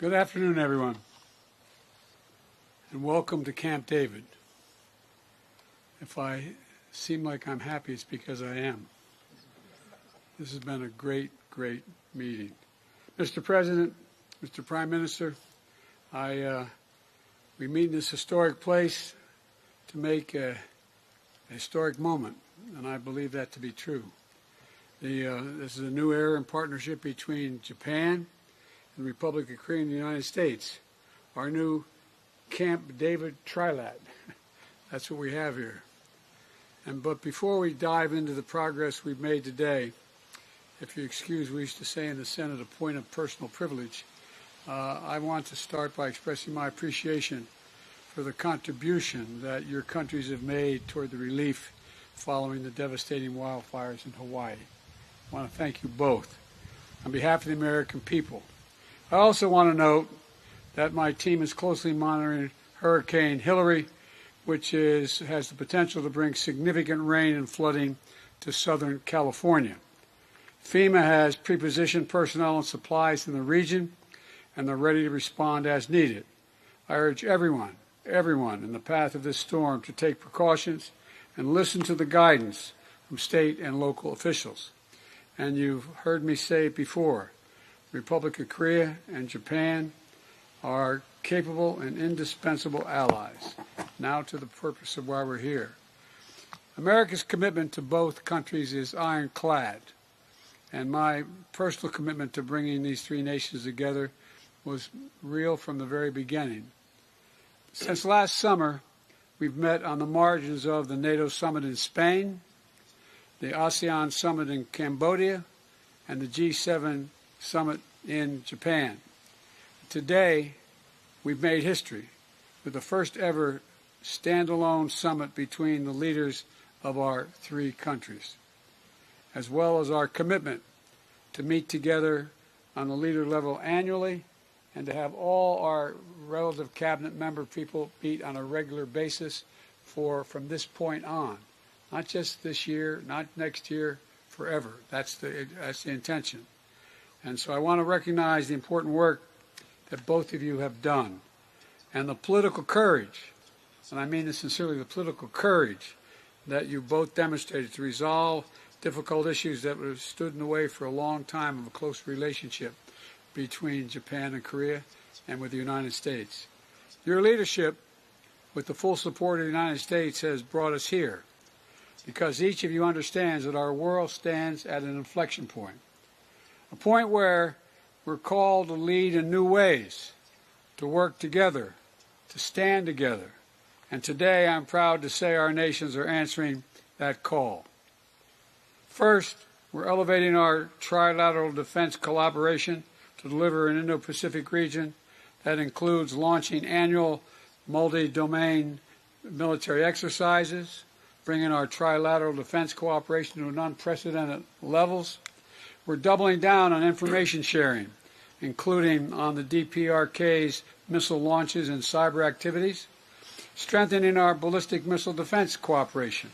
Good afternoon, everyone, and welcome to Camp David. If I seem like I'm happy, it's because I am. This has been a great, great meeting. Mr. President, Mr. Prime Minister, we meet in this historic place to make a historic moment, and I believe that to be true. This is a new era in partnership between Japan and the Republic of Korea and the United States. Our new Camp David Trilateral. That's what we have here. But before we dive into the progress we've made today, if you excuse, we used to say in the Senate, a point of personal privilege, I want to start by expressing my appreciation for the contribution that your countries have made toward the relief following the devastating wildfires in Hawaii. I want to thank you both on behalf of the American people. I also want to note that my team is closely monitoring Hurricane Hillary, which has the potential to bring significant rain and flooding to Southern California. FEMA has prepositioned personnel and supplies in the region, and they're ready to respond as needed. I urge everyone in the path of this storm to take precautions and listen to the guidance from state and local officials. And you've heard me say it before, the Republic of Korea and Japan are capable and indispensable allies. Now to the purpose of why we're here. America's commitment to both countries is ironclad, and my personal commitment to bringing these three nations together was real from the very beginning. Since last summer, we've met on the margins of the NATO summit in Spain, the ASEAN summit in Cambodia, and the G7 summit in Japan. Today, we've made history with the first ever standalone summit between the leaders of our three countries, as well as our commitment to meet together on the leader level annually and to have all our relative cabinet member people meet on a regular basis from this point on. Not just this year, not next year, forever. That's the intention. And so I want to recognize the important work that both of you have done and the political courage, and I mean this sincerely, the political courage that you both demonstrated to resolve difficult issues that have stood in the way for a long time of a close relationship between Japan and Korea and with the United States. Your leadership, with the full support of the United States, has brought us here because each of you understands that our world stands at an inflection point, a point where we're called to lead in new ways, to work together, to stand together. And today I'm proud to say our nations are answering that call. First, we're elevating our trilateral defense collaboration to deliver an Indo-Pacific region that includes launching annual multi-domain military exercises, bringing our trilateral defense cooperation to unprecedented levels. We're doubling down on information sharing, including on the DPRK's missile launches and cyber activities, strengthening our ballistic missile defense cooperation,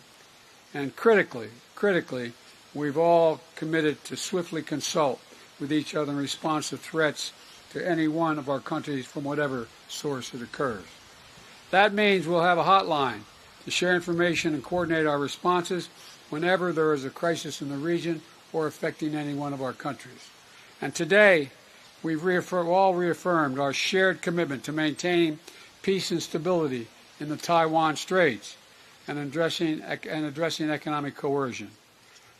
and critically, we've all committed to swiftly consult with each other in response to threats to any one of our countries from whatever source it occurs. That means we'll have a hotline to share information and coordinate our responses whenever there is a crisis in the region or affecting any one of our countries. And today, we've all reaffirmed our shared commitment to maintaining peace and stability in the Taiwan Straits and addressing economic coercion.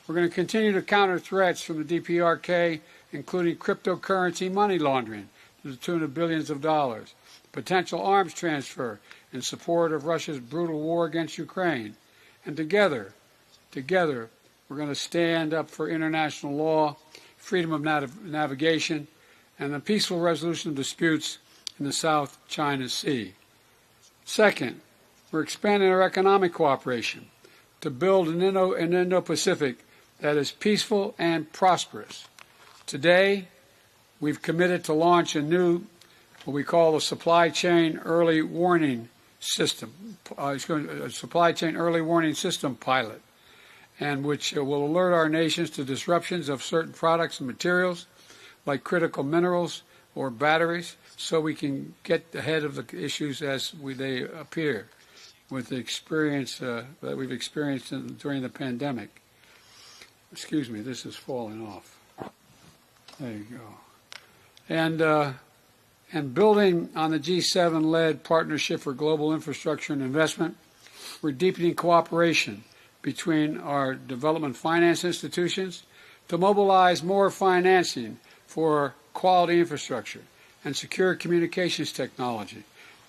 We're going to continue to counter threats from the DPRK, including cryptocurrency money laundering to the tune of billions of dollars, potential arms transfer in support of Russia's brutal war against Ukraine. And together, we're going to stand up for international law, freedom of navigation, and the peaceful resolution of disputes in the South China Sea. Second, we're expanding our economic cooperation to build an Indo-Pacific that is peaceful and prosperous. Today, we've committed to launch a new, what we call a supply chain early warning system, supply chain early warning system pilot, and which will alert our nations to disruptions of certain products and materials like critical minerals, or batteries, so we can get ahead of the issues as they appear with the experience that we've experienced during the pandemic. Excuse me, this is falling off. There you go. And building on the G7-led Partnership for Global Infrastructure and Investment, we're deepening cooperation between our development finance institutions to mobilize more financing for quality infrastructure and secure communications technology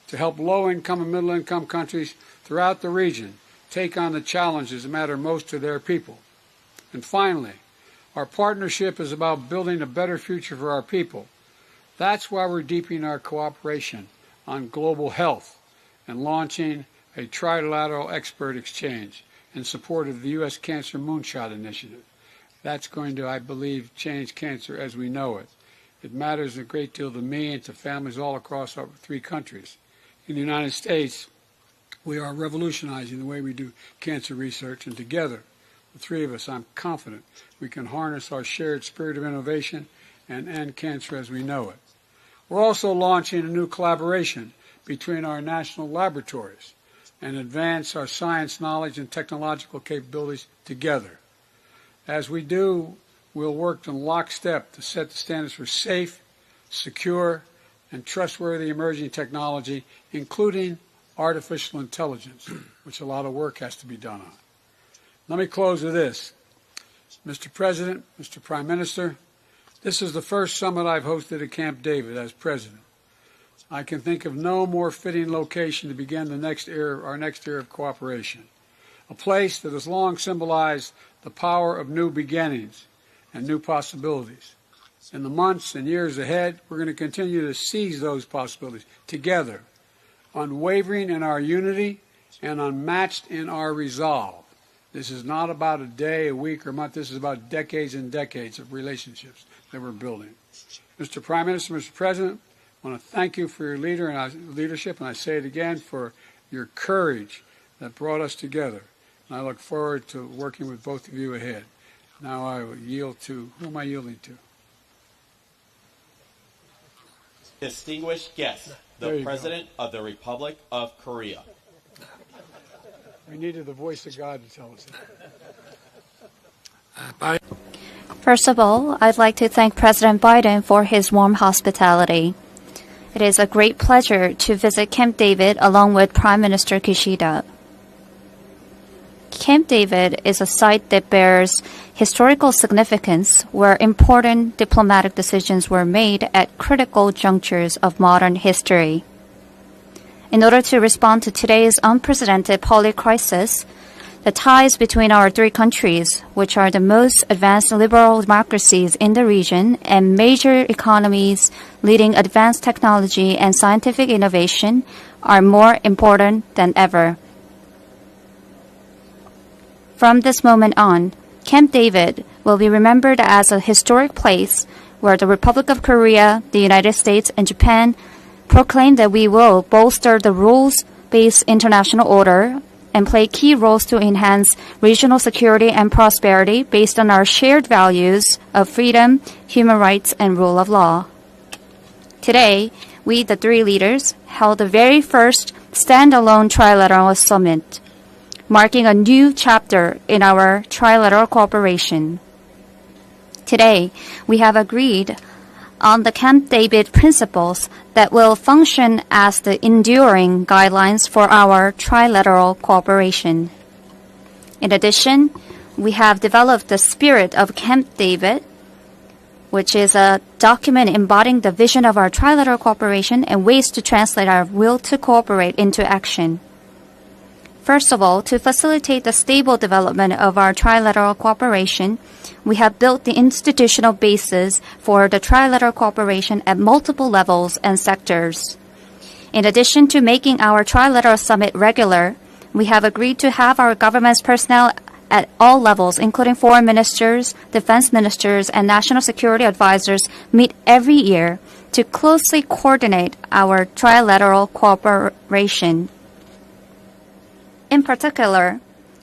to help low-income and middle-income countries throughout the region take on the challenges that matter most to their people. And finally, our partnership is about building a better future for our people. That's why we're deepening our cooperation on global health and launching a Trilateral expert exchange in support of the U.S. Cancer Moonshot Initiative. That's going to, I believe, change cancer as we know it. It matters a great deal to me and to families all across our 3 countries. In the United States, we are revolutionizing the way we do cancer research, and together, the 3 of us, I'm confident we can harness our shared spirit of innovation and end cancer as we know it. We're also launching a new collaboration between our national laboratories and advance our science knowledge and technological capabilities together. As we do, we'll work in lockstep to set the standards for safe, secure, and trustworthy emerging technology, including artificial intelligence, which a lot of work has to be done on. Let me close with this. Mr. President, Mr. Prime Minister, this is the first summit I've hosted at Camp David as President. I can think of no more fitting location to begin our next era of cooperation, a place that has long symbolized the power of new beginnings and new possibilities. In the months and years ahead, we're going to continue to seize those possibilities together, unwavering in our unity and unmatched in our resolve. This is not about a day, a week, or a month. This is about decades and decades of relationships that we're building. Mr. Prime Minister, Mr. President, I want to thank you for your leadership, and I say it again, for your courage that brought us together. And I look forward to working with both of you ahead. Now I will yield to, who am I yielding to? Distinguished guest, the President of the Republic of Korea. We needed the voice of God to tell us that. First of all, I'd like to thank President Biden for his warm hospitality. It is a great pleasure to visit Camp David along with Prime Minister Kishida. Camp David is a site that bears historical significance where important diplomatic decisions were made at critical junctures of modern history. In order to respond to today's unprecedented polycrisis, the ties between our 3 countries, which are the most advanced liberal democracies in the region and major economies leading advanced technology and scientific innovation, are more important than ever. From this moment on, Camp David will be remembered as a historic place where the Republic of Korea, the United States, and Japan proclaim that we will bolster the rules-based international order and play key roles to enhance regional security and prosperity based on our shared values of freedom, human rights, and rule of law. Today, we, the 3 leaders, held the very first standalone Trilateral Summit, marking a new chapter in our trilateral cooperation. Today, we have agreed on the Camp David principles that will function as the enduring guidelines for our trilateral cooperation. In addition, we have developed the spirit of Camp David, which is a document embodying the vision of our trilateral cooperation and ways to translate our will to cooperate into action. First of all, to facilitate the stable development of our trilateral cooperation, we have built the institutional basis for the trilateral cooperation at multiple levels and sectors. In addition to making our trilateral summit regular, we have agreed to have our government's personnel at all levels, including foreign ministers, defense ministers, and national security advisors, meet every year to closely coordinate our trilateral cooperation. In particular,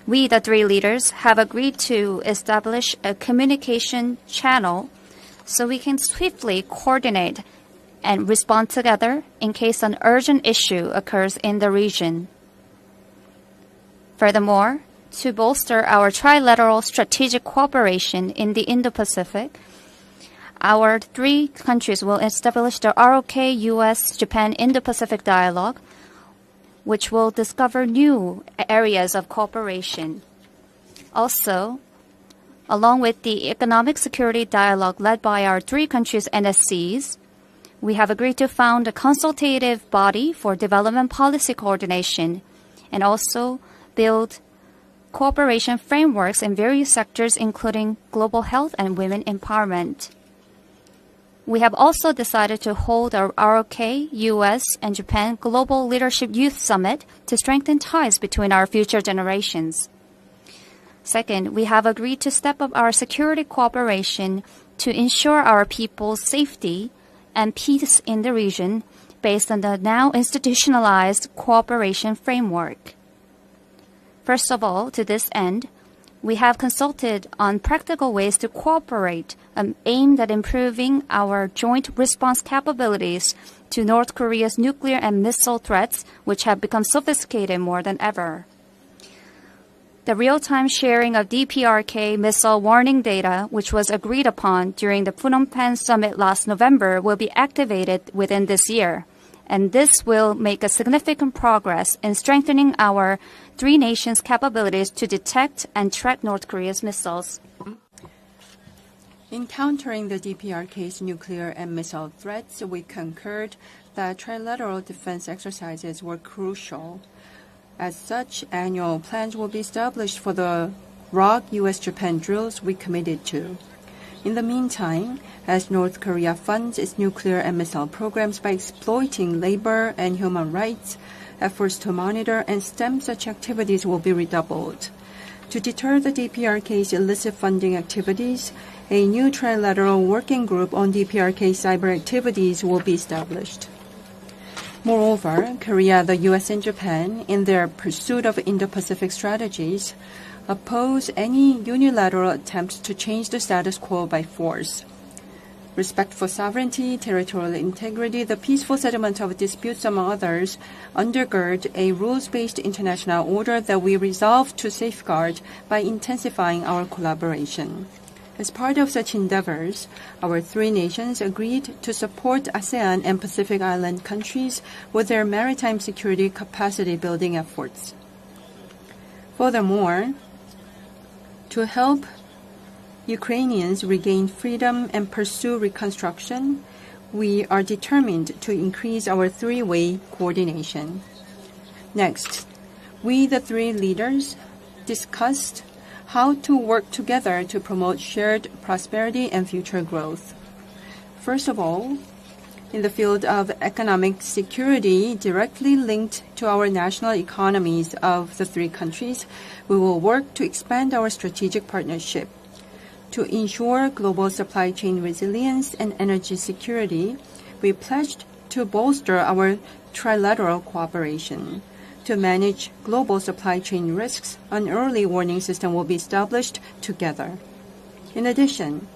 we, the 3 leaders, have agreed to establish a communication channel so we can swiftly coordinate and respond together in case an urgent issue occurs in the region. Furthermore, to bolster our trilateral strategic cooperation in the Indo-Pacific, our three countries will establish the ROK U.S.-Japan Indo-Pacific Dialogue, which will discover new areas of cooperation. Also, along with the Economic Security Dialogue led by our three countries' NSCs, we have agreed to found a consultative body for development policy coordination and also build cooperation frameworks in various sectors, including global health and women empowerment. We have also decided to hold our ROK, US, and Japan Global Leadership Youth Summit to strengthen ties between our future generations. Second, we have agreed to step up our security cooperation to ensure our people's safety and peace in the region based on the now institutionalized cooperation framework. First of all, to this end, we have consulted on practical ways to cooperate aimed at improving our joint response capabilities to North Korea's nuclear and missile threats, which have become sophisticated more than ever. The real-time sharing of DPRK missile warning data, which was agreed upon during the Phnom Penh summit last November, will be activated within this year, and this will make a significant progress in strengthening our three nations' capabilities to detect and track North Korea's missiles. In countering the DPRK's nuclear and missile threats, we concurred that trilateral defense exercises were crucial. As such, annual plans will be established for the ROK US-Japan drills we committed to. In the meantime, as North Korea funds its nuclear and missile programs by exploiting labor and human rights, efforts to monitor and stem such activities will be redoubled. To deter the DPRK's illicit funding activities, a new trilateral working group on DPRK cyber activities will be established. Moreover, Korea, the US, and Japan, in their pursuit of Indo-Pacific strategies, oppose any unilateral attempts to change the status quo by force. Respect for sovereignty, territorial integrity, the peaceful settlement of disputes, among others, undergird a rules-based international order that we resolve to safeguard by intensifying our collaboration. As part of such endeavors, our three nations agreed to support ASEAN and Pacific Island countries with their maritime security capacity building efforts. Furthermore, to help Ukrainians regain freedom and pursue reconstruction, we are determined to increase our three-way coordination. Next, we, the three leaders, discussed how to work together to promote shared prosperity and future growth. First of all, in the field of economic security directly linked to our national economies of the three countries, we will work to expand our strategic partnership. To ensure global supply chain resilience and energy security, we pledged to bolster our trilateral cooperation. To manage global supply chain risks, an early warning system will be established together. In addition,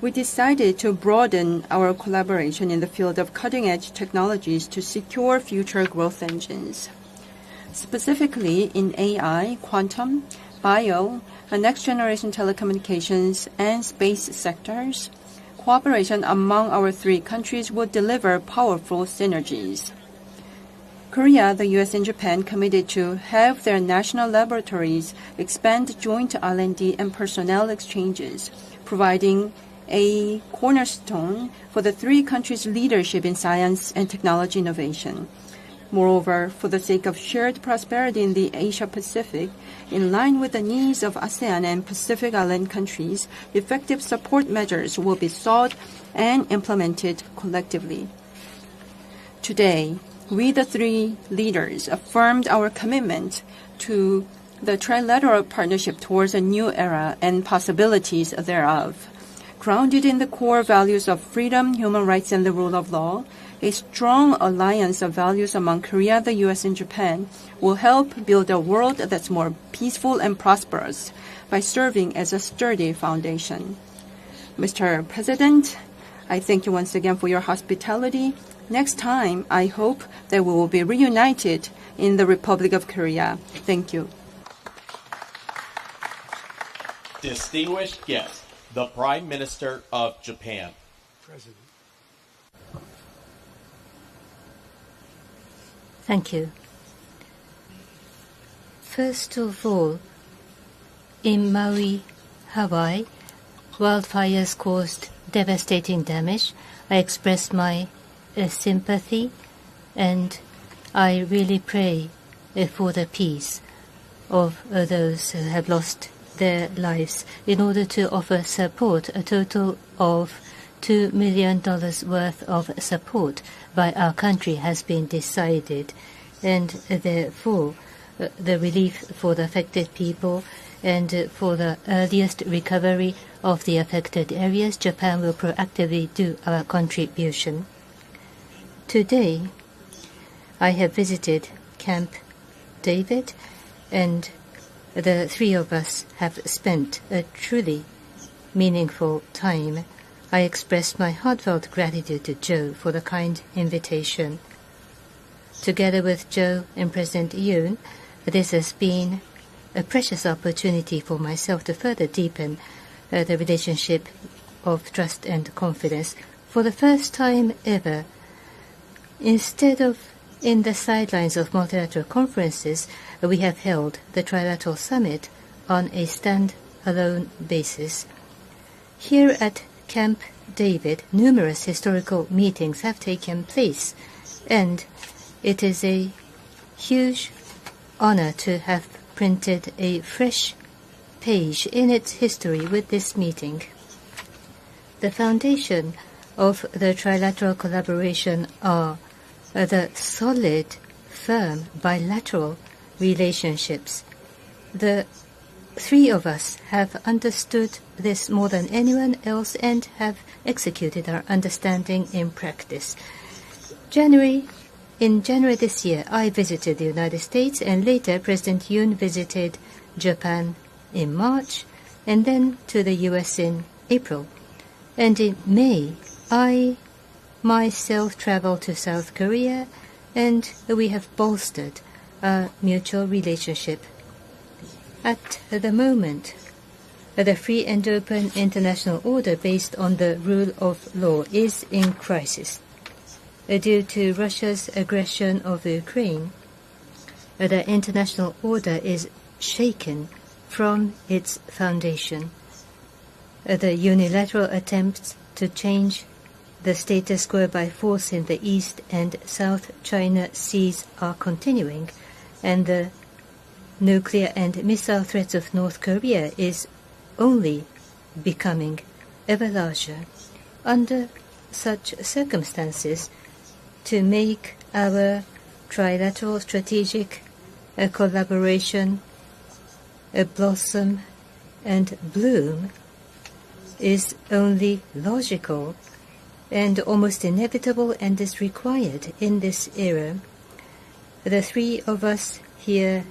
we decided to broaden our collaboration in the field of cutting-edge technologies to secure future growth engines. Specifically in AI, quantum, bio, and next-generation telecommunications and space sectors, cooperation among our three countries will deliver powerful synergies. Korea, the US, and Japan committed to have their national laboratories expand joint R&D and personnel exchanges, providing a cornerstone for the three countries' leadership in science and technology innovation. Moreover, for the sake of shared prosperity in the Asia-Pacific, in line with the needs of ASEAN and Pacific Island countries, effective support measures will be sought and implemented collectively. Today, we, the three leaders, affirmed our commitment to the trilateral partnership towards a new era and possibilities thereof. Grounded in the core values of freedom, human rights, and the rule of law, a strong alliance of values among Korea, the US, and Japan will help build a world that's more peaceful and prosperous by serving as a sturdy foundation. Mr. President, I thank you once again for your hospitality. Next time, I hope that we will be reunited in the Republic of Korea. Thank you. Distinguished guest, the Prime Minister of Japan. President. Thank you. First of all, in Maui, Hawaii, wildfires caused devastating damage. I express my sympathy, and I really pray for the peace of those who have lost their lives. In order to offer support, a total of $2 million worth of support by our country has been decided, and therefore the relief for the affected people and for the earliest recovery of the affected areas, Japan will proactively do our contribution. Today, I have visited Camp David, and the three of us have spent a truly meaningful time. I express my heartfelt gratitude to Joe for the kind invitation. Together with Joe and President Yoon, this has been a precious opportunity for myself to further deepen the relationship of trust and confidence. For the first time ever, instead of in the sidelines of multilateral conferences, we have held the Trilateral Summit on a stand-alone basis. Here at Camp David, numerous historical meetings have taken place, and it is a huge honor to have printed a fresh page in its history with this meeting. The foundation of the trilateral collaboration are the solid, firm, bilateral relationships. The three of us have understood this more than anyone else and have executed our understanding in practice. In January this year, I visited the United States, and later President Yoon visited Japan in March, and then to the US in April. And in May, I myself traveled to South Korea, and we have bolstered our mutual relationship. At the moment, the free and open international order based on the rule of law is in crisis. Due to Russia's aggression of Ukraine, the international order is shaken from its foundation. The unilateral attempts to change the status quo by force in the East and South China Seas are continuing, and the nuclear and missile threats of North Korea is only becoming ever larger. Under such circumstances, to make our trilateral strategic collaboration blossom and bloom is only logical and almost inevitable, and is required in this era. The three of us here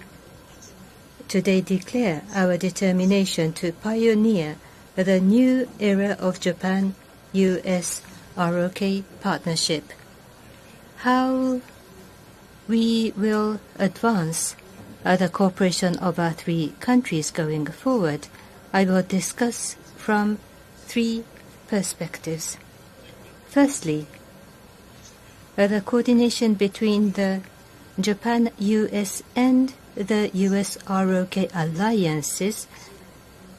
today declare our determination to pioneer the new era of Japan-US ROK partnership. How we will advance the cooperation of our three countries going forward, I will discuss from three perspectives. Firstly, the coordination between the Japan-US and the US-ROK alliances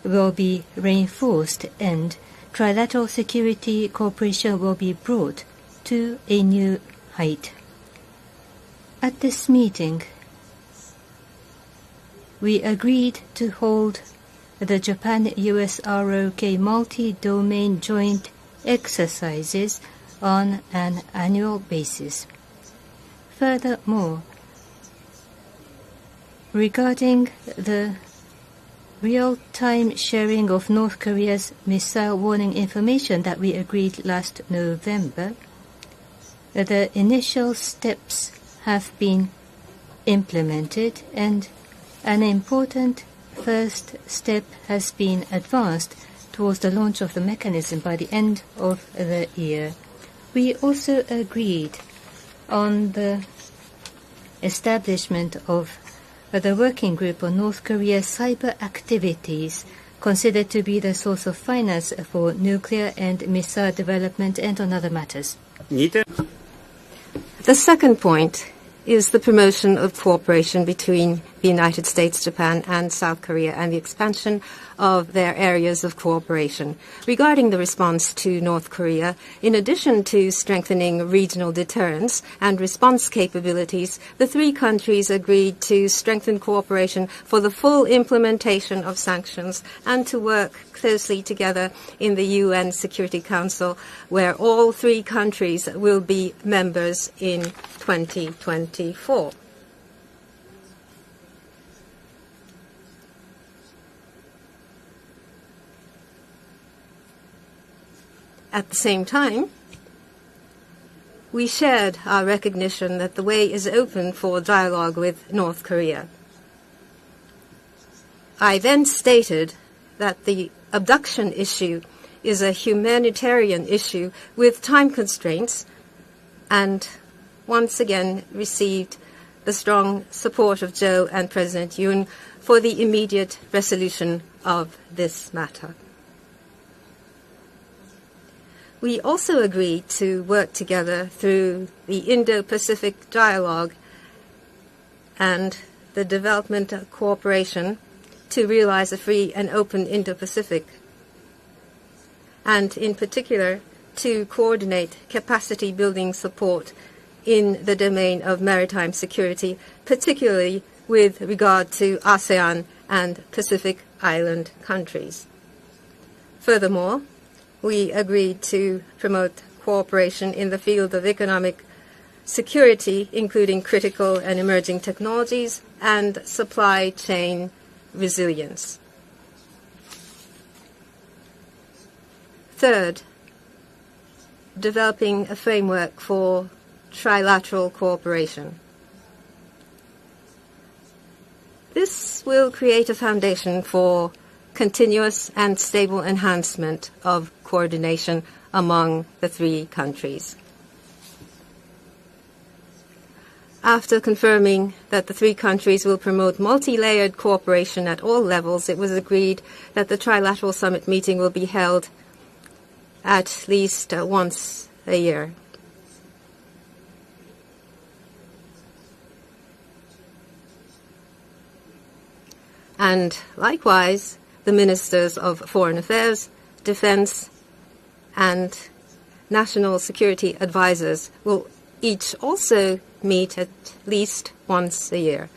will be reinforced, and trilateral security cooperation will be brought to a new height. At this meeting, we agreed to hold the Japan-US-ROK multi-domain joint exercises on an annual basis. Furthermore, regarding the real-time sharing of North Korea's missile warning information that we agreed last November, the initial steps have been implemented, and an important first step has been advanced towards the launch of the mechanism by the end of the year. We also agreed on the establishment of the working group on North Korea's cyber activities, considered to be the source of finance for nuclear and missile development, and on other matters. The second point is the promotion of cooperation between the United States, Japan, and South Korea, and the expansion of their areas of cooperation. Regarding the response to North Korea, in addition to strengthening regional deterrence and response capabilities, the three countries agreed to strengthen cooperation for the full implementation of sanctions and to work closely together in the UN Security Council, where all three countries will be members in 2024. At the same time, we shared our recognition that the way is open for dialogue with North Korea. I then stated that the abduction issue is a humanitarian issue with time constraints, and once again received the strong support of Joe and President Yoon for the immediate resolution of this matter. We also agreed to work together through the Indo-Pacific Dialogue and the development of cooperation to realize a free and open Indo-Pacific, and in particular to coordinate capacity building support in the domain of maritime security, particularly with regard to ASEAN and Pacific Island countries. Furthermore, we agreed to promote cooperation in the field of economic security, including critical and emerging technologies and supply chain resilience. Third, developing a framework for trilateral cooperation. This will create a foundation for continuous and stable enhancement of coordination among the three countries. After confirming that the three countries will promote multi-layered cooperation at all levels, it was agreed that the Trilateral Summit meeting will be held at least once a year. And likewise, the Ministers of Foreign Affairs, Defense, and National Security Advisors will each also meet at least once a year.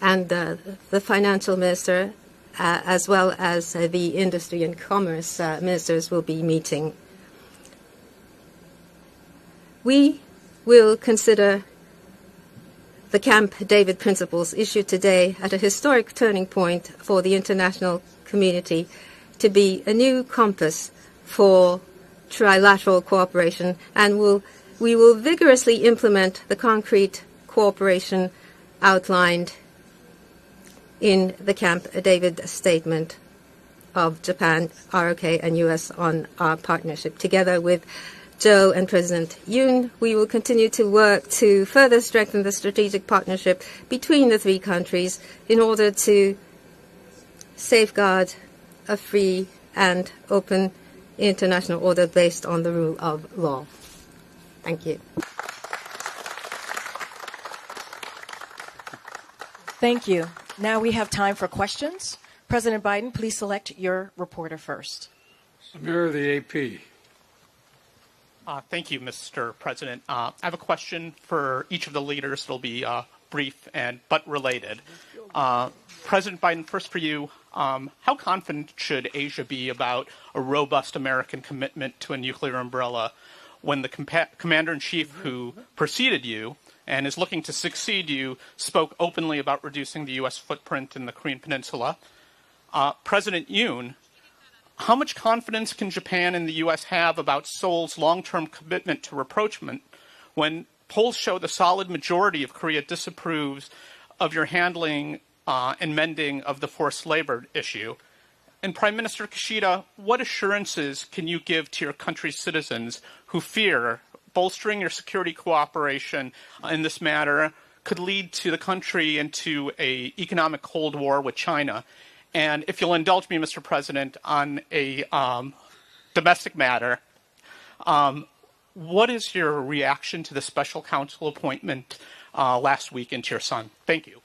And the Financial Minister, as well as the Industry and Commerce Ministers, will be meeting. We will consider the Camp David principles issued today at a historic turning point for the international community to be a new compass for trilateral cooperation, and we will vigorously implement the concrete cooperation outlined in the Camp David statement of Japan, ROK, and U.S. on our partnership. Together with Joe and President Yoon, we will continue to work to further strengthen the strategic partnership between the three countries in order to safeguard a free and open international order based on the rule of law. Thank you. Thank you. Now we have time for questions. President Biden, please select your reporter first. Samir, the AP. Thank you, Mr. President. I have a question for each of the leaders. It'll be brief but related. President Biden, first for you, how confident should Asia be about a robust American commitment to a nuclear umbrella when the commander-in-chief who preceded you and is looking to succeed you spoke openly about reducing the U.S. footprint in the Korean Peninsula? President Yoon, how much confidence can Japan and the U.S. have about Seoul's long-term commitment to rapprochement when polls show the solid majority of Korea disapproves of your handling and mending of the forced labor issue? And Prime Minister Kishida, what assurances can you give to your country's citizens who fear bolstering your security cooperation in this matter could lead to the country into an economic Cold War with China? And if you'll indulge me, Mr. President, on a domestic matter, what is your reaction to the special counsel appointment last week into your son? Thank you.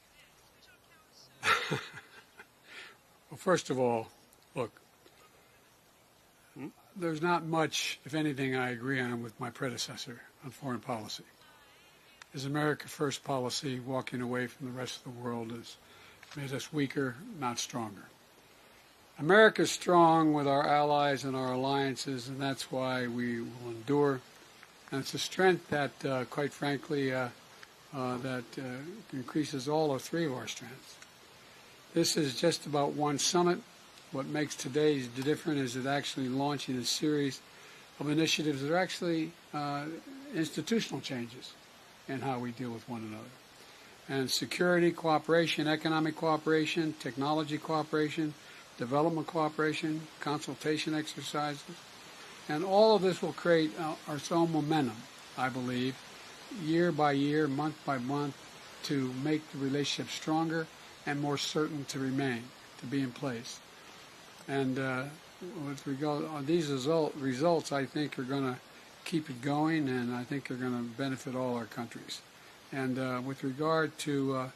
Well, first of all, look, there's not much, if anything, I agree on with my predecessor on foreign policy. His America First policy, walking away from the rest of the world, has made us weaker, not stronger. America's strong with our allies and our alliances, and that's why we will endure. And it's a strength that, quite frankly, that increases all three of our strengths. This is just about one summit. What makes today different is it actually launching a series of initiatives that are actually institutional changes in how we deal with one another. And security cooperation, economic cooperation, technology cooperation, development cooperation, consultation exercises. And all of this will create its own momentum, I believe, year by year, month by month, to make the relationship stronger and more certain to remain, to be in place. And with regard on these results, I think are going to keep it going, and I think are going to benefit all our countries. And with regard to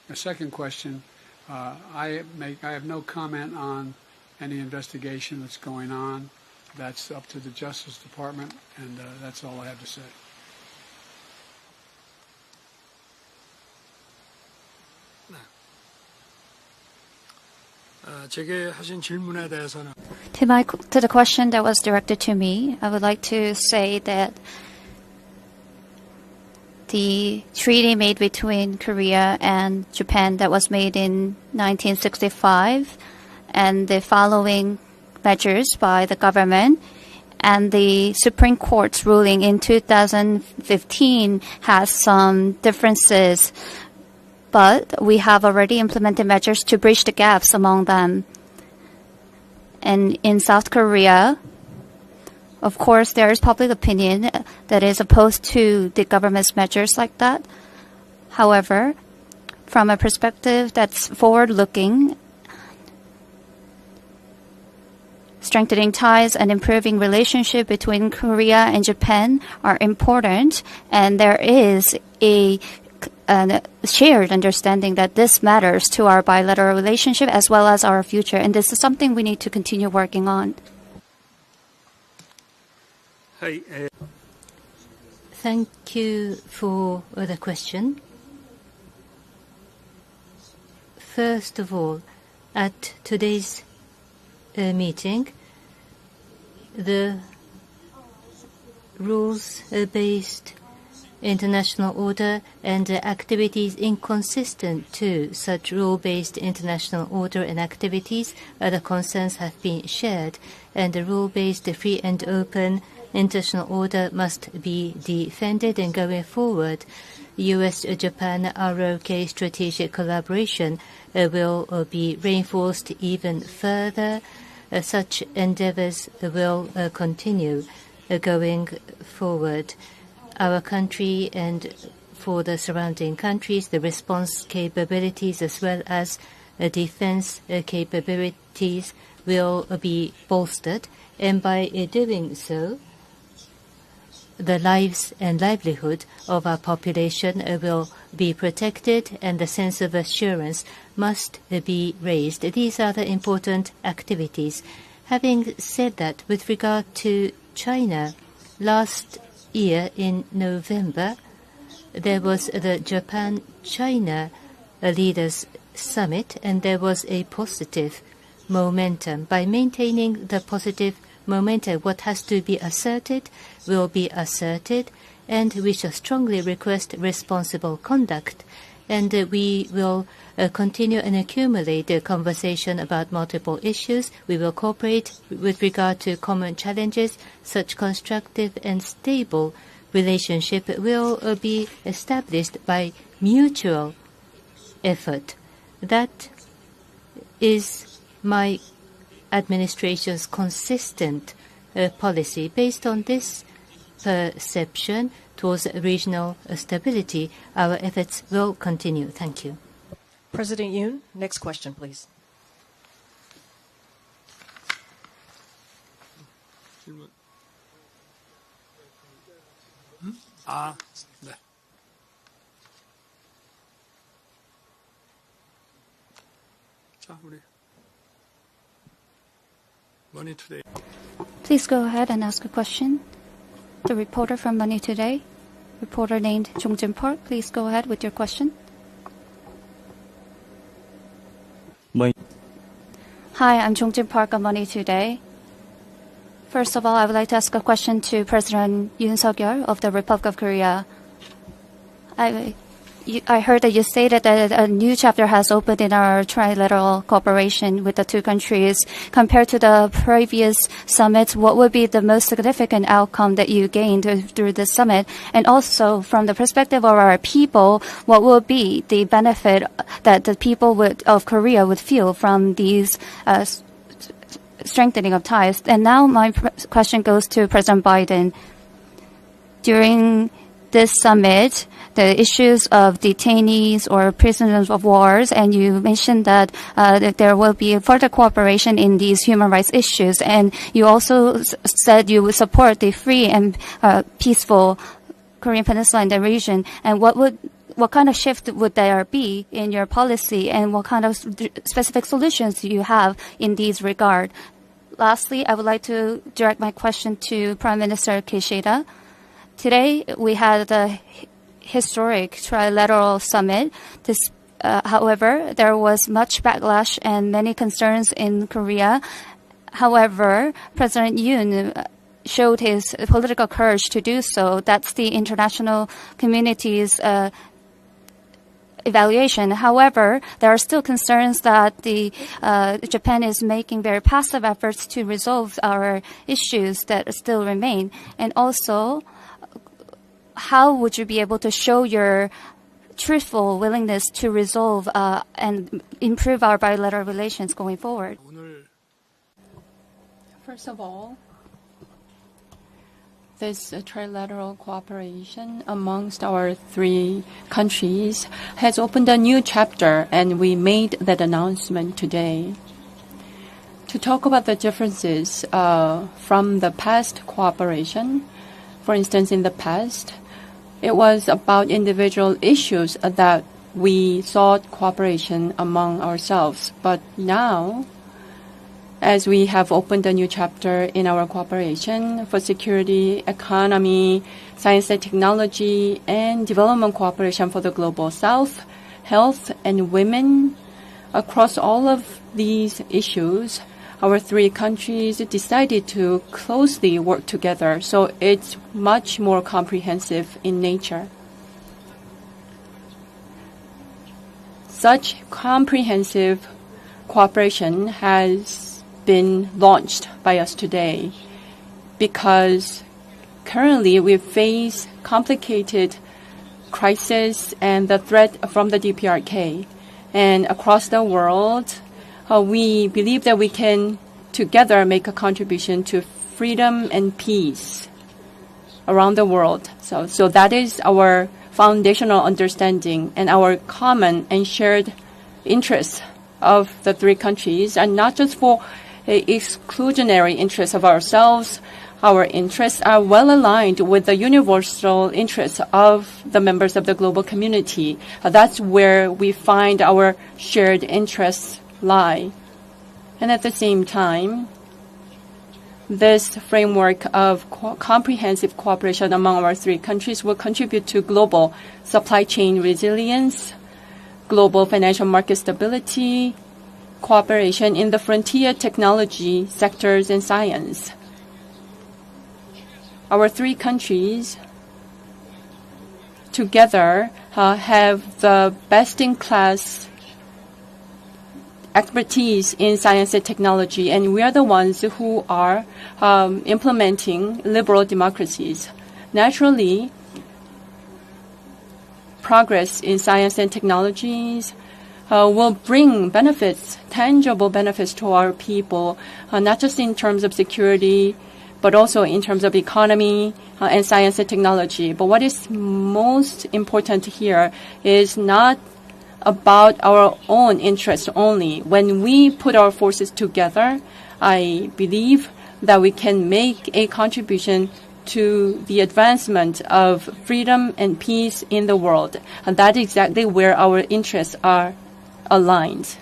the second question, I have no comment on any investigation that's going on. That's up to the Justice Department, and that's all I have to say. 제게 하신 질문에 대해서는 To the question that was directed to me, I would like to say that the treaty made between Korea and Japan that was made in 1965 and the following measures by the government and the Supreme Court's ruling in 2015 has some differences, but we have already implemented measures to bridge the gaps among them. And in South Korea, of course, there is public opinion that is opposed to the government's measures like that. However, from a perspective that's forward-looking, strengthening ties and improving relationship between Korea and Japan are important, and there is a shared understanding that this matters to our bilateral relationship as well as our future, and this is something we need to continue working on. Thank you for the question. First of all, at today's meeting, the rules-based international order and activities inconsistent to such rule-based international order and activities, the concerns have been shared, and the rule-based free and open international order must be defended. And going forward, U.S.-Japan ROK strategic collaboration will be reinforced even further. Such endeavors will continue going forward. Our country and for the surrounding countries, the response capabilities as well as defense capabilities will be bolstered, and by doing so, the lives and livelihood of our population will be protected, and the sense of assurance must be raised. These are the important activities. Having said that, with regard to China, last year in November, there was the Japan-China Leaders Summit, and there was a positive momentum. By maintaining the positive momentum, what has to be asserted will be asserted, and we shall strongly request responsible conduct. And we will continue and accumulate the conversation about multiple issues. We will cooperate with regard to common challenges. Such constructive and stable relationship will be established by mutual effort. That is my administration's consistent policy. Based on this perception towards regional stability, our efforts will continue. Thank you. President Yoon, next question, please. 질문. 네. 자, 우리 Money Today. Please go ahead and ask a question. The reporter from Money Today, reporter named Jongjin Park, please go ahead with your question. Hi, I'm Jongjin Park of Money Today. First of all, I would like to ask a question to President Yoon Suk-yeol of the Republic of Korea. I heard that you stated that a new chapter has opened in our trilateral cooperation with the two countries. Compared to the previous summits, what would be the most significant outcome that you gained through this summit? And also, from the perspective of our people, what will be the benefit that the people of Korea would feel from these strengthening of ties? And now my question goes to President Biden. During this summit, the issues of detainees or prisoners of wars, and you mentioned that there will be further cooperation in these human rights issues, and you also said you would support the free and peaceful Korean Peninsula and the region. And what kind of shift would there be in your policy, and what kind of specific solutions do you have in these regard? Lastly, I would like to direct my question to Prime Minister Kishida. Today, we had the historic trilateral summit. However, there was much backlash and many concerns in Korea. However, President Yoon showed his political courage to do so. That's the international community's evaluation. However, there are still concerns that Japan is making very passive efforts to resolve our issues that still remain. And also, how would you be able to show your truthful willingness to resolve and improve our bilateral relations going forward? First of all, this trilateral cooperation amongst our three countries has opened a new chapter, and we made that announcement today. To talk about the differences from the past cooperation, for instance, in the past, it was about individual issues that we sought cooperation among ourselves. But now, as we have opened a new chapter in our cooperation for security, economy, science and technology, and development cooperation for the global south, health, and women, across all of these issues, our three countries decided to closely work together, so it's much more comprehensive in nature. Such comprehensive cooperation has been launched by us today because currently we face complicated crisis and the threat from the DPRK. And across the world, we believe that we can together make a contribution to freedom and peace around the world. So that is our foundational understanding and our common and shared interests of the three countries, and not just for exclusionary interests of ourselves. Our interests are well aligned with the universal interests of the members of the global community. That's where we find our shared interests lie. And at the same time, this framework of comprehensive cooperation among our three countries will contribute to global supply chain resilience, global financial market stability, cooperation in the frontier technology sectors and science. Our three countries together have the best-in-class expertise in science and technology, and we are the ones who are implementing liberal democracies. Naturally, progress in science and technologies will bring benefits, tangible benefits to our people, not just in terms of security, but also in terms of economy and science and technology. But what is most important here is not about our own interest only. When we put our forces together, I believe that we can make a contribution to the advancement of freedom and peace in the world. And that's exactly where our interests are aligned.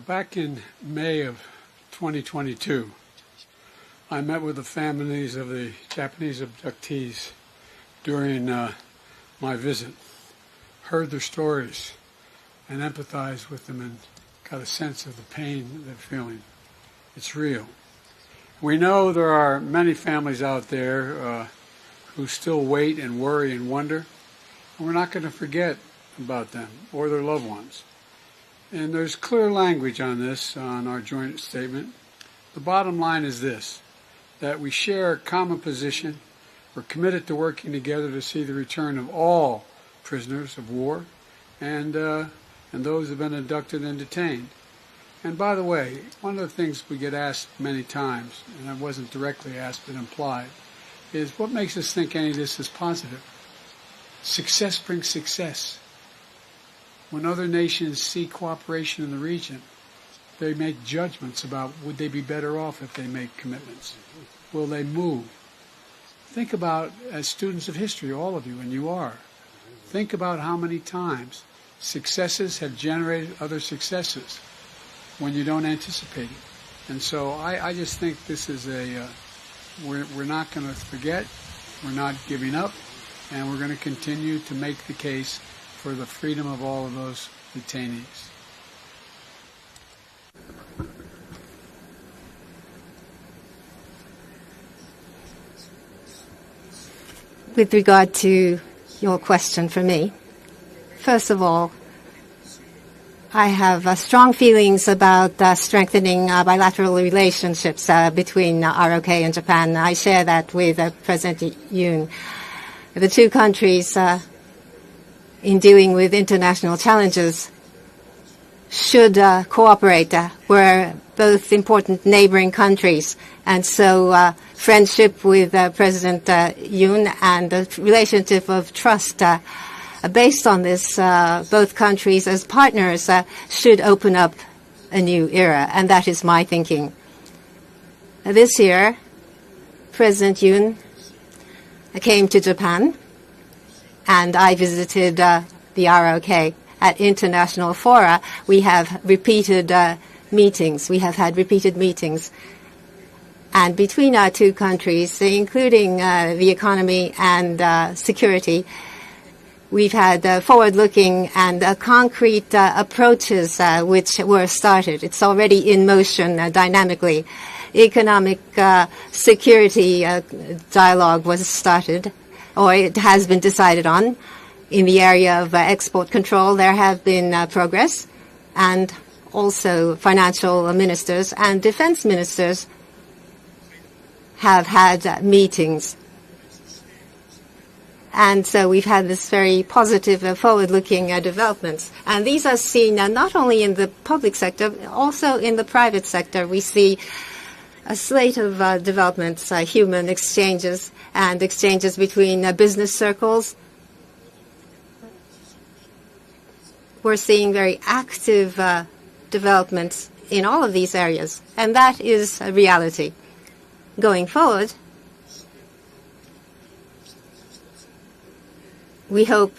Back in May of 2022, I met with the families of the Japanese abductees during my visit, heard their stories, and empathized with them and got a sense of the pain they're feeling. It's real. We know there are many families out there who still wait and worry and wonder, and we're not going to forget about them or their loved ones. And there's clear language on this, on our joint statement. The bottom line is this, that we share a common position. We're committed to working together to see the return of all prisoners of war and those who have been abducted and detained. And by the way, one of the things we get asked many times, and I wasn't directly asked but implied, is what makes us think any of this is positive? Success brings success. When other nations see cooperation in the region, they make judgments about would they be better off if they make commitments? Will they move? Think about, as students of history, all of you, and you are, think about how many times successes have generated other successes when you don't anticipate it. And so I just think this is we're not going to forget, we're not giving up, and we're going to continue to make the case for the freedom of all of those detainees. With regard to your question for me, first of all, I have strong feelings about strengthening bilateral relationships between ROK and Japan. I share that with President Yoon. The two countries, in dealing with international challenges, should cooperate. We're both important neighboring countries. And so friendship with President Yoon and the relationship of trust based on this, both countries as partners should open up a new era, and that is my thinking. This year, President Yoon came to Japan, and I visited the ROK. At international fora, we have repeated meetings. We have had repeated meetings. And between our two countries, including the economy and security, we've had forward-looking and concrete approaches which were started. It's already in motion dynamically. Economic security dialogue was started, or it has been decided on. In the area of export control, there have been progress, and also financial ministers and defense ministers have had meetings. And so we've had this very positive, forward-looking developments. And these are seen not only in the public sector, but also in the private sector. We see a slate of developments, human exchanges and exchanges between business circles. We're seeing very active developments in all of these areas, and that is a reality. Going forward, we hope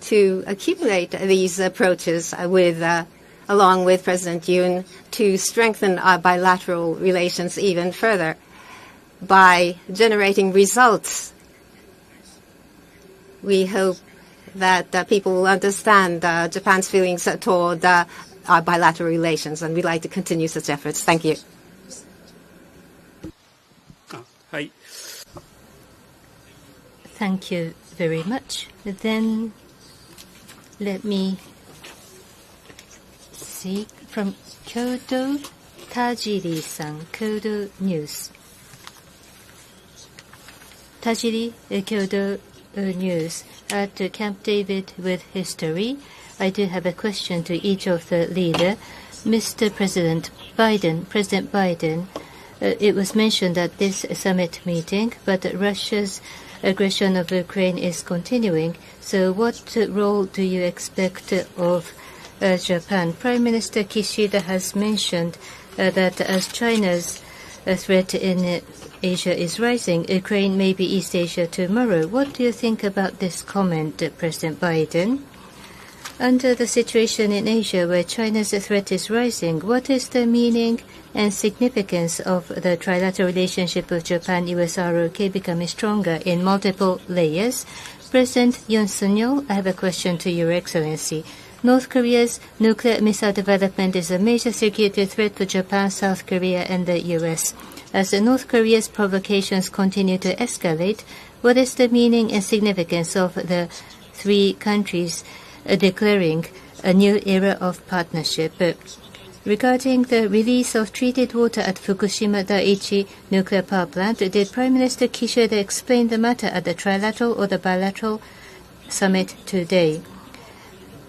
to accumulate these approaches along with President Yoon to strengthen our bilateral relations even further by generating results. We hope that people will understand Japan's feelings toward our bilateral relations, and we'd like to continue such efforts. Thank you. Thank you very much. Then let me see from Kyoto, Tajiri-san, Kyoto News. Tajiri, Kyoto News. at Camp David with history. I do have a question to each of the leader. Mr. President Biden, it was mentioned at this summit meeting, but Russia's aggression of Ukraine is continuing. So what role do you expect of Japan? Prime Minister Kishida has mentioned that as China's threat in Asia is rising, Ukraine may be East Asia tomorrow. What do you think about this comment, President Biden? Under the situation in Asia where China's threat is rising, what is the meaning and significance of the trilateral relationship with Japan, US, ROK becoming stronger in multiple layers? President Yoon, I have a question to Your Excellency. North Korea's nuclear missile development is a major security threat for Japan, South Korea, and the US. As North Korea's provocations continue to escalate, what is the meaning and significance of the three countries declaring a new era of partnership? Regarding the release of treated water at Fukushima Daiichi nuclear power plant, did Prime Minister Kishida explain the matter at the trilateral or the bilateral summit today?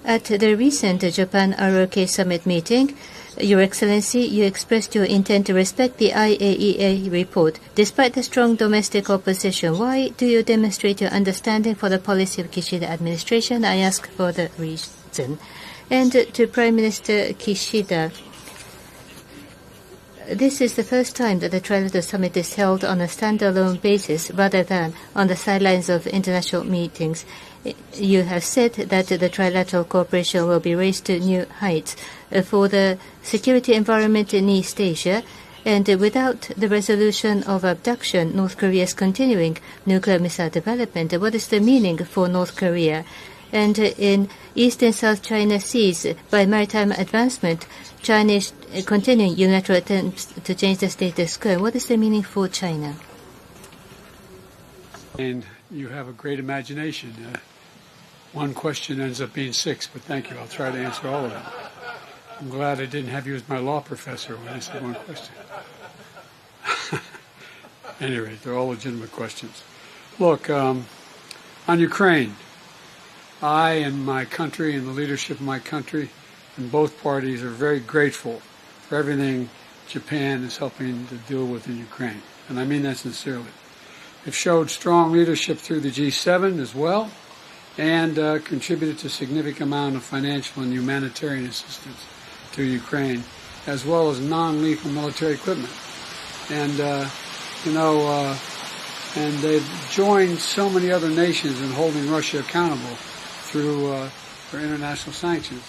At the recent Japan ROK summit meeting, Your Excellency, you expressed your intent to respect the IAEA report. Despite the strong domestic opposition, why do you demonstrate your understanding for the policy of Kishida administration? I ask for the reason. And to Prime Minister Kishida, this is the first time that the Trilateral Summit is held on a standalone basis rather than on the sidelines of international meetings. You have said that the trilateral cooperation will be raised to new heights for the security environment in East Asia, and without the resolution of abduction, North Korea's continuing nuclear missile development. What is the meaning for North Korea? And in East and South China Seas, by maritime advancement, China is continuing unilateral attempts to change the status quo. What is the meaning for China? And you have a great imagination. One question ends up being six, but thank you. I'll try to answer all of them. I'm glad I didn't have you as my law professor when I said one question. Anyway, they're all legitimate questions. Look, on Ukraine, I and my country and the leadership of my country and both parties are very grateful for everything Japan is helping to deal with in Ukraine. And I mean that sincerely. They've showed strong leadership through the G7 as well, and contributed to a significant amount of financial and humanitarian assistance to Ukraine, as well as non-lethal military equipment. And, and they've joined so many other nations in holding Russia accountable through their international sanctions.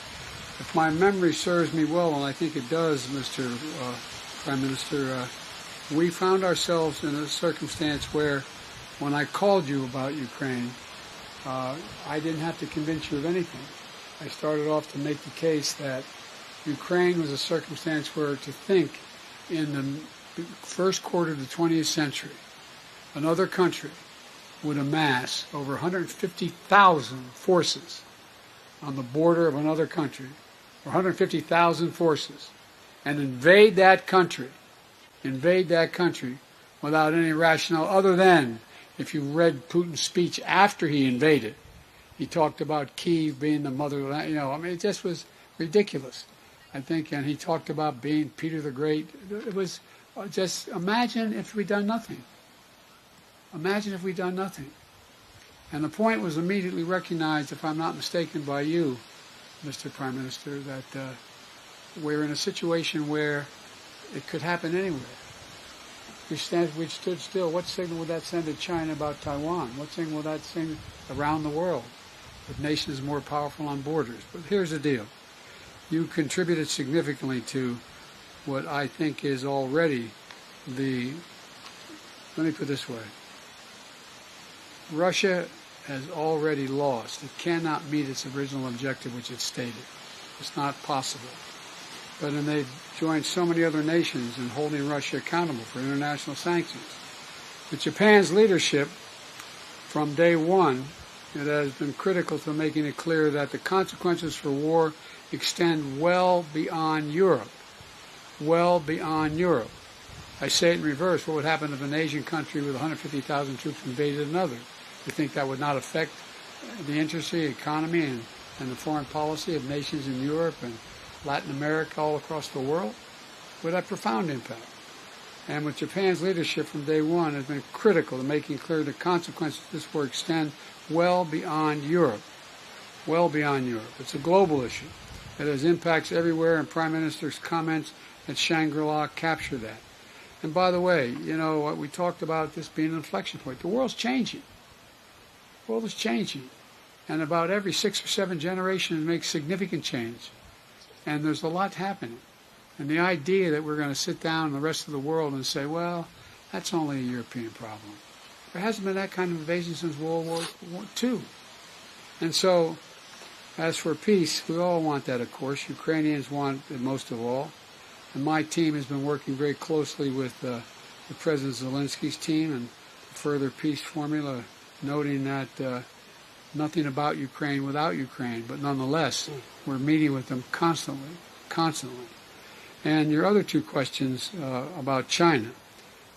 If my memory serves me well, and I think it does, Mr. Prime Minister, we found ourselves in a circumstance where when I called you about Ukraine, I didn't have to convince you of anything. I started off to make the case that Ukraine was a circumstance where to think in the first quarter of the 20th century, another country would amass over 150,000 forces on the border of another country, or 150,000 forces, and invade that country without any rationale other than, if you read Putin's speech after he invaded, he talked about Kyiv being the motherland. It just was ridiculous, I think. And he talked about being Peter the Great. It was just, imagine if we'd done nothing. Imagine if we'd done nothing. And the point was immediately recognized, if I'm not mistaken, by you, Mr. Prime Minister, that we're in a situation where it could happen anywhere. We stood still. What signal would that send to China about Taiwan? What signal would that send around the world with nations more powerful on borders? But here's the deal. You contributed significantly to what I think is already let me put it this way. Russia has already lost. It cannot meet its original objective, which it stated. It's not possible. But then they've joined so many other nations in holding Russia accountable for international sanctions. With Japan's leadership from day one, it has been critical to making it clear that the consequences for war extend well beyond Europe. Well beyond Europe. I say it in reverse. What would happen if an Asian country with 150,000 troops invaded another? You think that would not affect the interest of the economy and the foreign policy of nations in Europe and Latin America, all across the world, would have profound impact. And with Japan's leadership from day one has been critical to making clear the consequences of this will extend well beyond Europe. Well beyond Europe. It's a global issue. It has impacts everywhere, and Prime Minister's comments at Shangri-La capture that. And by the way, what we talked about this being an inflection point. The world's changing. The world is changing. And about every 6 or 7 generations makes significant change. And there's a lot happening. And the idea that we're going to sit down in the rest of the world and say, well, that's only a European problem. There hasn't been that kind of invasion since World War II. And so, as for peace, we all want that, of course. Ukrainians want it most of all. And my team has been working very closely with the President Zelensky's team and further peace formula, noting that nothing about Ukraine without Ukraine, but nonetheless, we're meeting with them constantly. And your other 2 questions about China.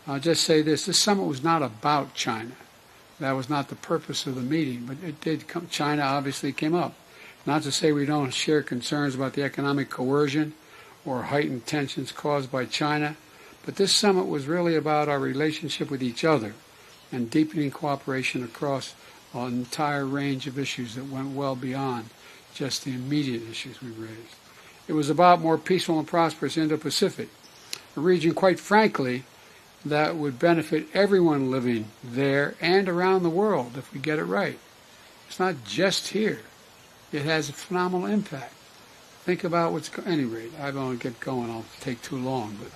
I'll just say this summit was not about China. That was not the purpose of the meeting, but it did come. China obviously came up. Not to say we don't share concerns about the economic coercion or heightened tensions caused by China, but this summit was really about our relationship with each other and deepening cooperation across an entire range of issues that went well beyond just the immediate issues we raised. It was about more peaceful and prosperous Indo-Pacific, a region, quite frankly, that would benefit everyone living there and around the world if we get it right. It's not just here. It has a phenomenal impact. Think about any rate, I won't get going, I'll take too long. But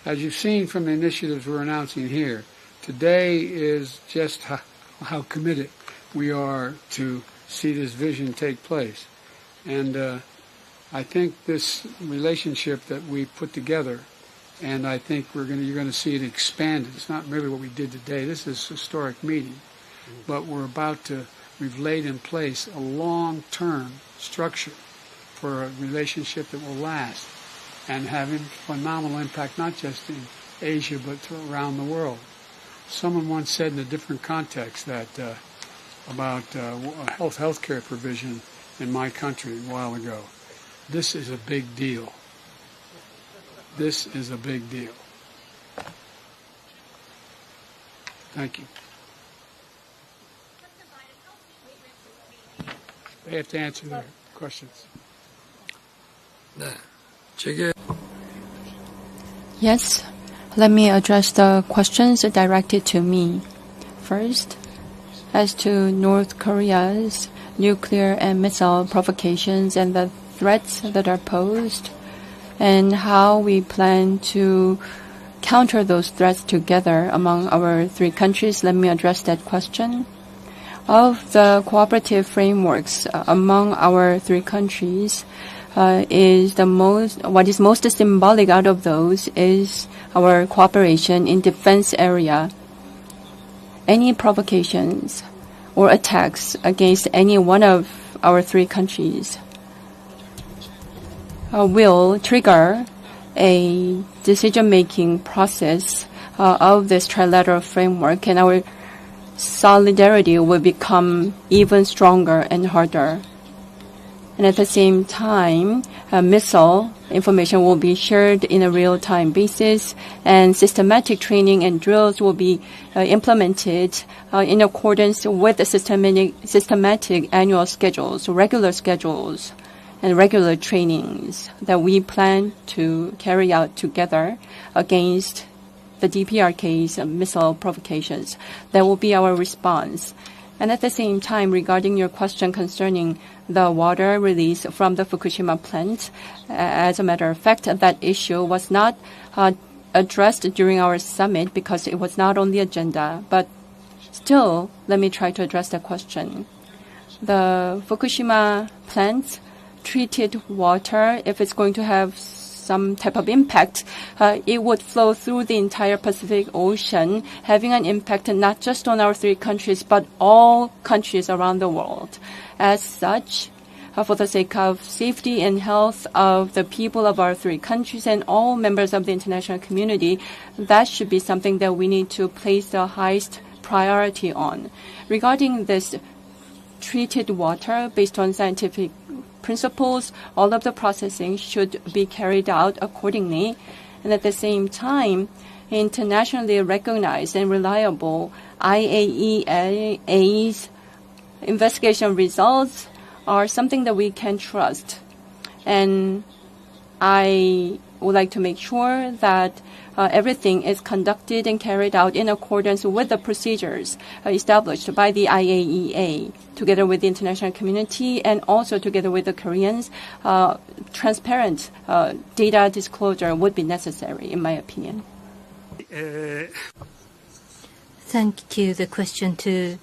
as you've seen from the initiatives we're announcing here, today is just how committed we are to see this vision take place. And I think this relationship that we put together, and I think you're going to see it expanded. It's not merely what we did today. This is a historic meeting, but we've laid in place a long-term structure for a relationship that will last and have a phenomenal impact, not just in Asia, but around the world. Someone once said in a different context that about health care provision in my country a while ago. This is a big deal. This is a big deal. Thank you. They have to answer their questions. Yes, let me address the questions directed to me. First, as to North Korea's nuclear and missile provocations and the threats that are posed, and how we plan to counter those threats together among our 3 countries, let me address that question. Of the cooperative frameworks among our 3 countries, what is most symbolic out of those is our cooperation in defense area. Any provocations or attacks against any one of our 3 countries will trigger a decision-making process of this trilateral framework, and our solidarity will become even stronger and harder. And at the same time, missile information will be shared in a real-time basis, and systematic training and drills will be implemented in accordance with the systematic annual schedules, regular schedules, and regular trainings that we plan to carry out together against the DPRK's missile provocations. That will be our response. And at the same time, regarding your question concerning the water release from the Fukushima plant, as a matter of fact, that issue was not addressed during our summit because it was not on the agenda. But still, let me try to address that question. The Fukushima plant treated water, if it's going to have some type of impact, it would flow through the entire Pacific Ocean, having an impact not just on our 3 countries, but all countries around the world. As such, for the sake of safety and health of the people of our 3 countries and all members of the international community, that should be something that we need to place the highest priority on. Regarding this treated water based on scientific principles. All of the processing should be carried out accordingly. And at the same time, internationally recognized and reliable IAEA's investigation results are something that we can trust. And I would like to make sure that everything is conducted and carried out in accordance with the procedures established by the IAEA, together with the international community and also together with the Koreans. Transparent data disclosure would be necessary, in my opinion. Thank you. The question to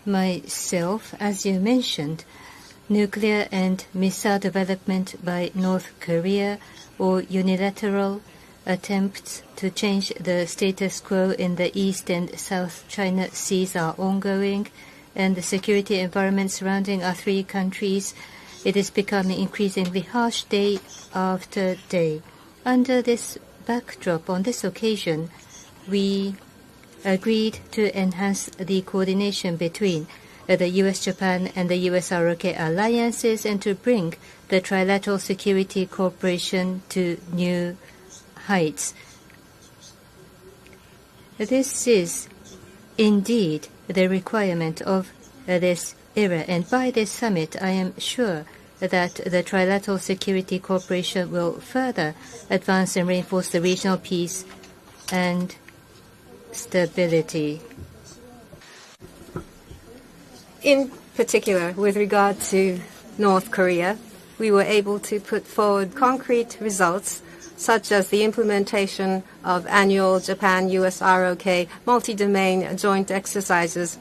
myself, as you mentioned, nuclear and missile development by North Korea or unilateral attempts to change the status quo in the East and South China Seas are ongoing, and the security environment surrounding our three countries, it is becoming increasingly harsh day after day. Under this backdrop, on this occasion, we agreed to enhance the coordination between the U.S.-Japan and the U.S.-ROK alliances and to bring the Trilateral Security Cooperation to new heights. This is indeed the requirement of this era, and by this summit, I am sure that the Trilateral Security Cooperation will further advance and reinforce the regional peace and stability. In particular, with regard to North Korea, we were able to put forward concrete results such as the implementation of annual Japan-US ROK multi-domain joint exercises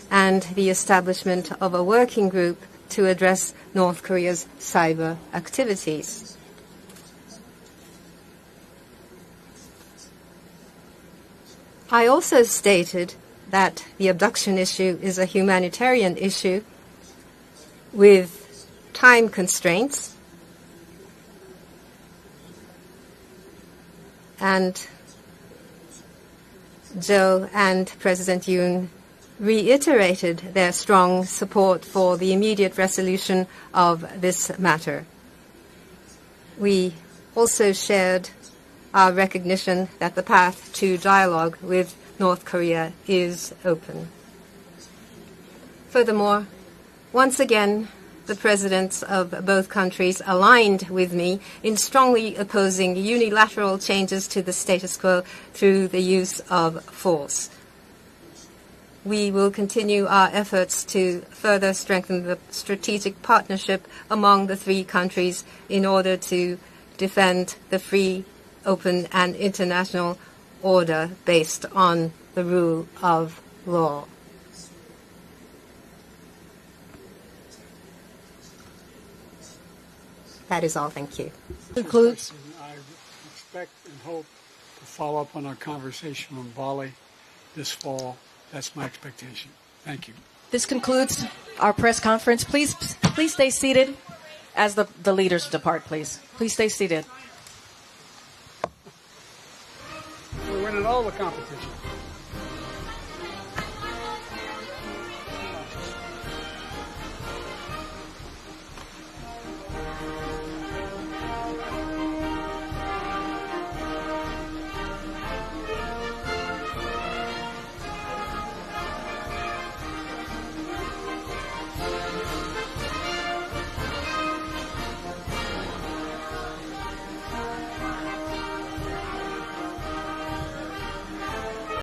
and the establishment of a working group to address North Korea's cyber activities. I also stated that the abduction issue is a humanitarian issue with time constraints, and Joe and President Yoon reiterated their strong support for the immediate resolution of this matter. We also shared our recognition that the path to dialogue with North Korea is open. Furthermore, once again, the presidents of both countries aligned with me in strongly opposing unilateral changes to the status quo through the use of force. We will continue our efforts to further strengthen the strategic partnership among the three countries in order to defend the free, open, and international order based on the rule of law. That is all. Thank you. Concludes. I expect and hope to follow up on our conversation on Bali this fall. That's my expectation. Thank you. This concludes our press conference. Please stay seated as the leaders depart, please. Please stay seated. We're winning all the competition.